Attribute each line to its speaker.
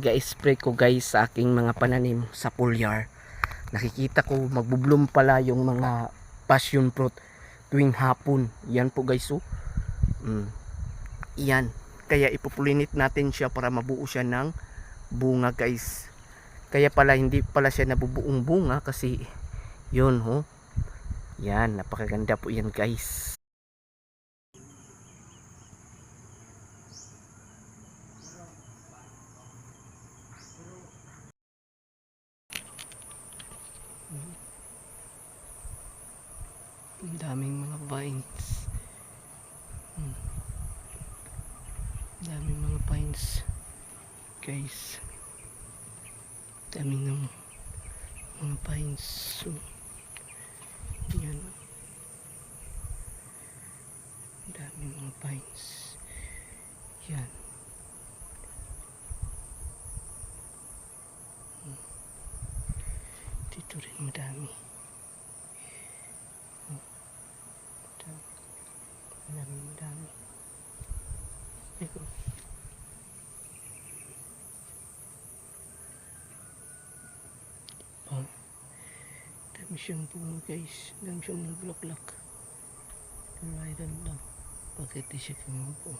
Speaker 1: Ga-spray ko guys sa aking mga pananim sa foliar. Nakikita ko magbubloom pala yung mga passion fruit tuwing hapon. Yan po guys, oh. Yan. Kaya ipupulinit natin siya para mabuo siya ng bunga guys. Kaya pala hindi pala siya nabubuong bunga kasi yun, oh. Yan, napakaganda po yan guys. Ang daming mga vines. Daming mga vines guys. Daming ng mga vines. So, yan. Daming mga vines. Yan. Dito rin madami. Madami. Eko. Dami siyang bunga guys. Dami siyang nagbulaklak. Pero I don't know bakit di siya kumupo.